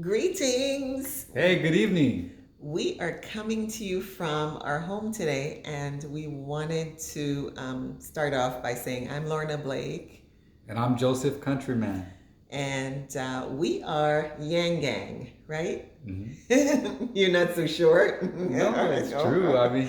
Greetings! Hey, good evening. We are coming to you from our home today, and we wanted to start off by saying I'm Lorna Blake, And I'm Joseph Countryman. and we are Yang Gang, right? hmm You're not so sure? No, it's true. I mean,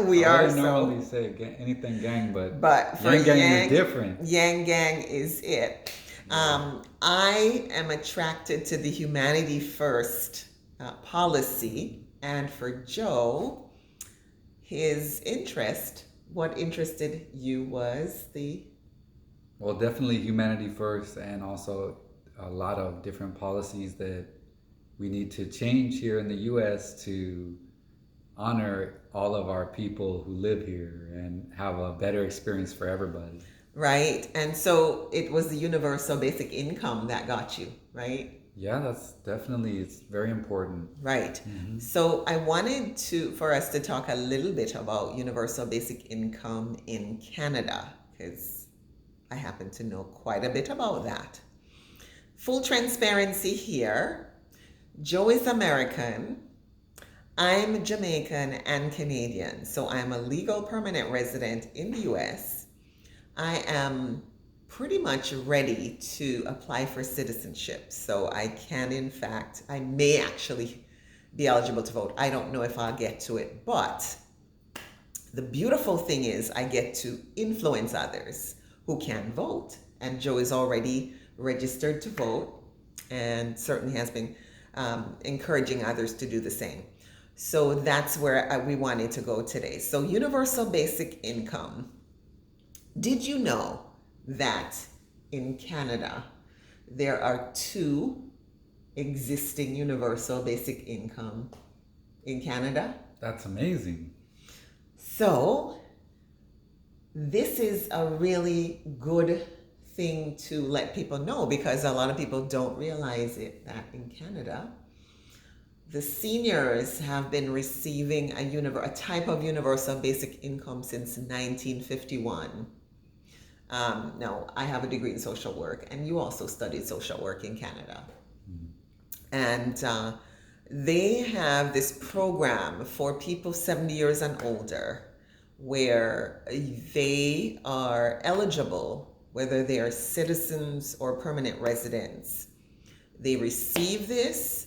We I are wouldn't so. normally say anything gang, but But for Yang Gang is different. Yang Gang is it. Yeah. I am attracted to the humanity first policy, and for Joe, his interest, what interested you was the Well, definitely humanity first, and also a lot of different policies that we need to change here in the U.S. to honor all of our people who live here and have a better experience for everybody. right, and so it was the universal basic income that got you, right? Yeah, that's definitely, it's very important. Right. hmm So I wanted to for us to talk a little bit about universal basic income in Canada because I happen to know quite a bit about that. Full transparency here. Joe is American. I'm Jamaican and Canadian. So I'm a legal permanent resident in the US. I am pretty much ready to apply for citizenship. So I can, in fact, I may actually be eligible to vote. I don't know if I'll get to it, but the beautiful thing is I get to influence others who can vote. And Joe is already registered to vote and certainly has been encouraging others to do the same. So that's where we wanted to go today. So, universal basic income. Did you know that in Canada there are two existing universal basic income in Canada? That's amazing. So, this is a really good thing to let people know because a lot of people don't realize it that in Canada, the seniors have been receiving a type of universal basic income since 1951. Now, I have a degree in social work, and you also studied social work in Canada. Mhm. And they have this program for people 70 years and older where they are eligible, whether they are citizens or permanent residents. They receive this.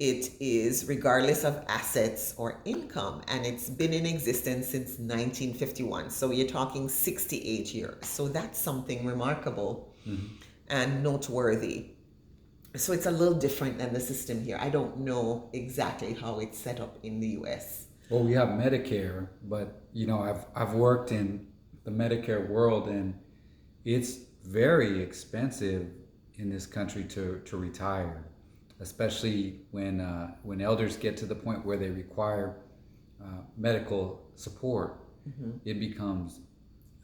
It is regardless of assets or income, and it's been in existence since 1951. So you're talking 68 years. So that's something remarkable Mhm. and noteworthy. So it's a little different than the system here. I don't know exactly how it's set up in the US. Well, we have Medicare, but I've worked in the Medicare world, and it's very expensive in this country to retire, especially when elders get to the point where they require medical support. Mhm. It becomes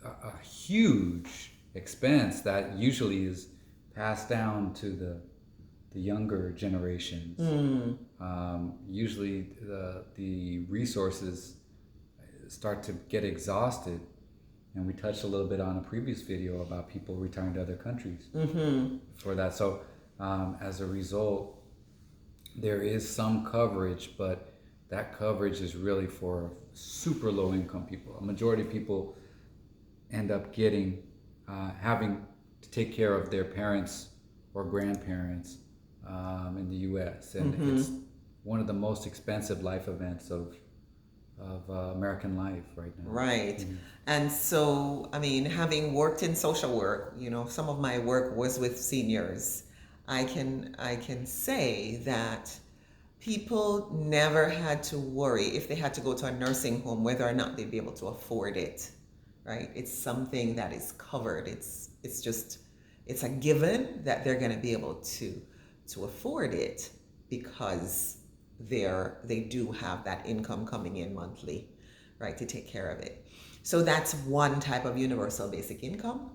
a huge expense that usually is passed down to the younger generations. Mm. Usually, the resources start to get exhausted, and we touched a little bit on a previous video about people retiring to other countries Mm-hmm. for that. So, as a result, there is some coverage, but that coverage is really for super low income people. A majority of people end up having to take care of their parents or grandparents in the U.S. and Mm-hmm. it's one of the most expensive life events of American life right now. Right. Mhm. And so, I mean, having worked in social work, some of my work was with seniors. I can say that people never had to worry if they had to go to a nursing home whether or not they'd be able to afford it. Right? It's something that is covered. It's a given that they're going to be able to afford it because they do have that income coming in monthly, right, to take care of it. So that's one type of universal basic income.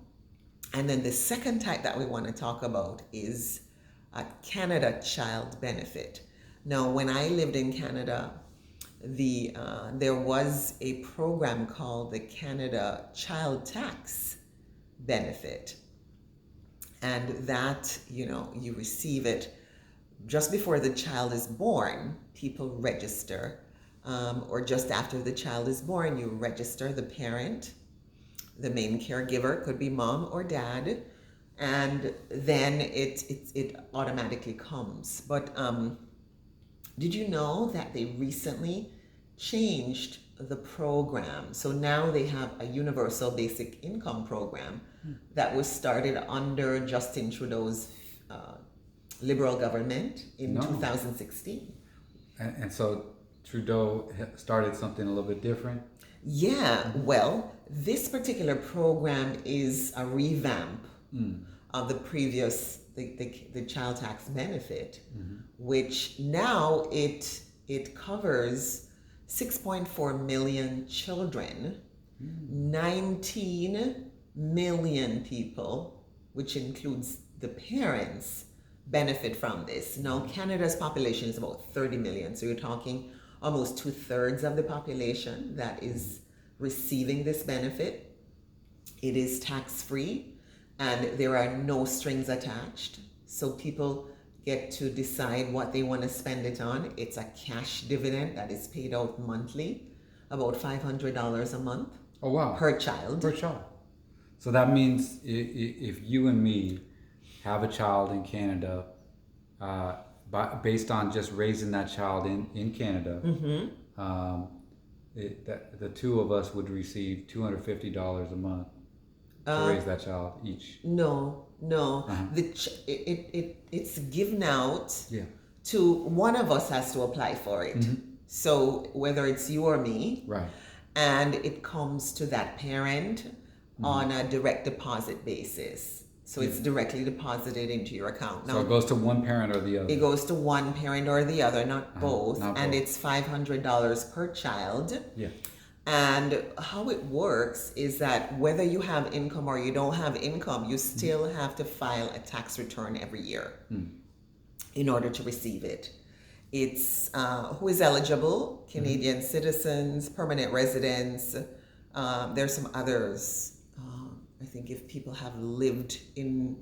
And then the second type that we want to talk about is a Canada Child Benefit. Now, when I lived in Canada, there was a program called the Canada Child Tax Benefit, and that you receive it just before the child is born, people register, or just after the child is born, you register the parent. The main caregiver could be mom or dad, and then it automatically comes. But did you know that they recently changed the program? So now they have a universal basic income program that was started under Justin Trudeau's Liberal government in No. 2016. And so Trudeau started something a little bit different. Yeah, well, this particular program is a revamp of the previous the child tax benefit, which now it covers 6.4 million children, 19 million people, which includes the parents, benefit from this. Now, Canada's population is about 30 million, so you're talking almost 2/3 of the population that is receiving this benefit. It is tax-free, and there are no strings attached, so people get to decide what they want to spend it on. It's a cash dividend that is paid out monthly, about $500 a month. Oh, wow. Per child. Per child. So that means if you and me have a child in Canada, based on just raising that child in Canada, the two of us would receive $250 a month to raise that child each. No. It's given out. Yeah. To one of us has to apply for it. So whether it's you or me, Right. and it comes to that parent on a direct deposit basis. So it's directly deposited into your account. Now, So it goes to one parent or the other. it goes to one parent or the other, not both. not And both. it's $500 per child. Yeah. And how it works is that whether you have income or you don't have income, you still have to file a tax return every year in order to receive it. It's who is eligible: Canadian citizens, permanent residents. There's some others. I think if people have lived in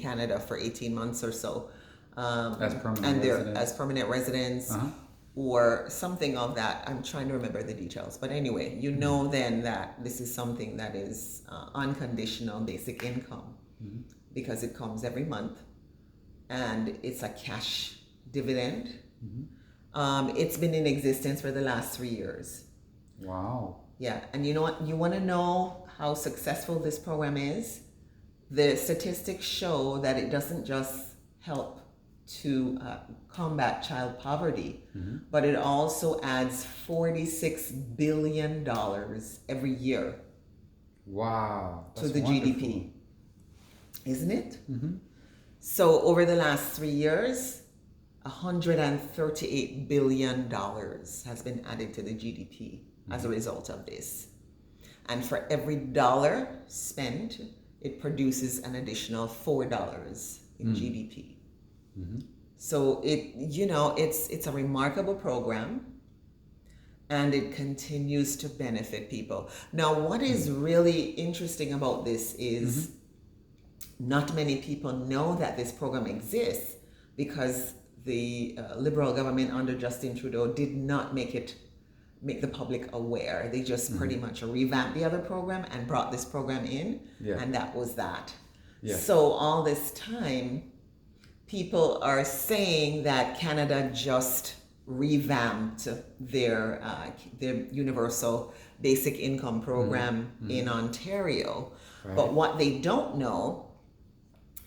Canada for 18 months or so, As permanent and they're residents. as permanent residents, or something of that. I'm trying to remember the details, but anyway, you know then that this is something that is unconditional basic income, because it comes every month, and it's a cash dividend. It's been in existence for the last 3 years. Wow. Yeah, and you know what? You want to know how successful this program is? The statistics show that it doesn't just help to combat child poverty, but it also adds $46 billion every year Wow. to That's the wonderful. GDP. Isn't it? So over the last 3 years, $138 billion has been added to the GDP as a result of this. And for every dollar spent, it produces an additional $4 in GDP. So it's a remarkable program, and it continues to benefit people. Now, what is really interesting about this is not many people know that this program exists, because the Liberal government under Justin Trudeau did not make the public aware. They just pretty much revamped the other program and brought this program in, and that was that. Yeah. So all this time, people are saying that Canada just revamped their universal basic income program in Ontario. Right. But what they don't know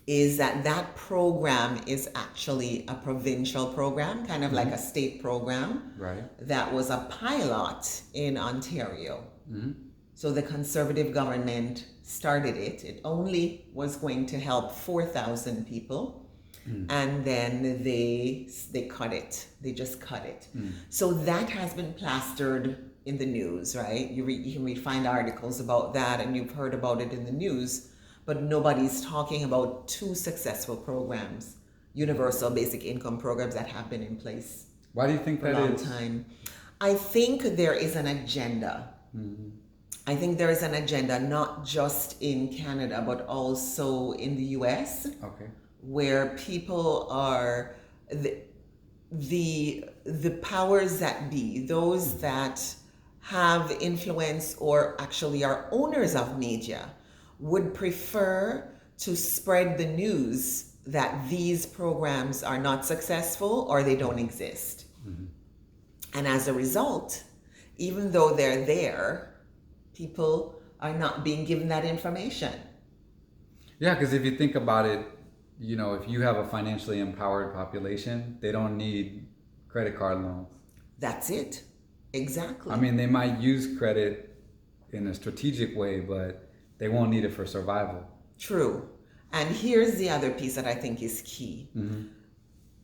is that program is actually a provincial program, kind of like a state program, Right. that was a pilot in Ontario. So the Conservative government started it. It only was going to help 4,000 people. And then they cut it. They just cut it. So that has been plastered in the news, right? You can find articles about that, and you've heard about it in the news. But nobody's talking about two successful programs, universal basic income programs that have been in place Why do you think for a that long is? time. I think there is an agenda. I think there is an agenda not just in Canada, but also in the US, Okay. where people are, the the powers that be, those that have influence or actually are owners of media, would prefer to spread the news that these programs are not successful or they don't exist. Mm-hmm. And as a result, even though they're there, people are not being given that information. Yeah, because if you think about it, you know, if you have a financially empowered population, they don't need credit card loans. That's it. Exactly. I mean, they might use credit in a strategic way, but they won't need it for survival. True. And here's the other piece that I think is key. Mm-hmm.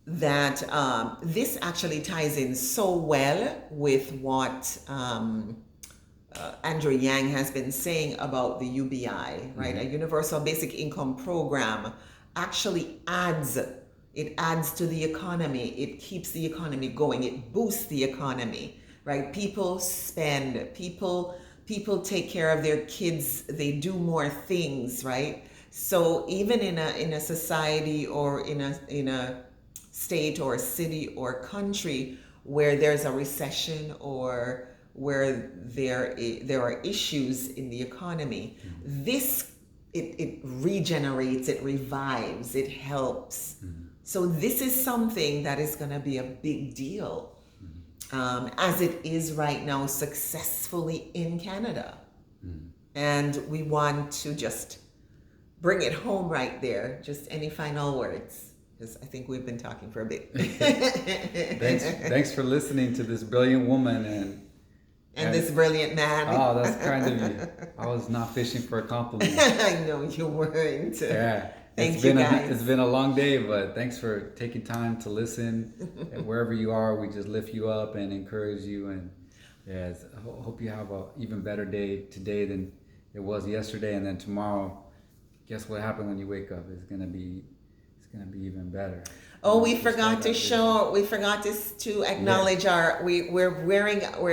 That this actually ties in so well with what Andrew Yang has been saying about the UBI, right? A universal basic income program actually adds to the economy. It keeps the economy going. It boosts the economy, right? People spend, people take care of their kids. They do more things, right? So even in a society or in a state or a city or country where there's a recession or where there are issues in the economy, this it regenerates, it revives, it helps. So this is something that is going to be a big deal, as it is right now successfully in Canada. And we want to just bring it home right there. Just any final words? Because I think we've been talking for a bit. Thanks for listening to this brilliant woman and this brilliant man. Oh, that's kind of you. I was not fishing for a compliment. I know you weren't. Yeah. Thank you, guys. It's been a long day, but thanks for taking time to listen. And wherever you are, we just lift you up and encourage you. And yes, I hope you have an even better day today than it was yesterday. And then tomorrow, guess what happened when you wake up? It's gonna be even better. Oh, we forgot to acknowledge we're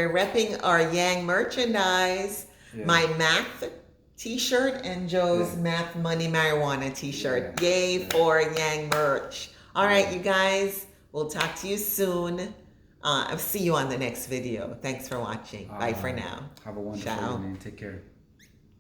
repping our Yang merchandise. Yeah. My math t-shirt and Joe's Math Money Marijuana t-shirt. Yeah. Yay for Yang merch. All right, you guys, we'll talk to you soon. I'll see you on the next video. Thanks for watching. Bye for now. Have a wonderful evening. Take care.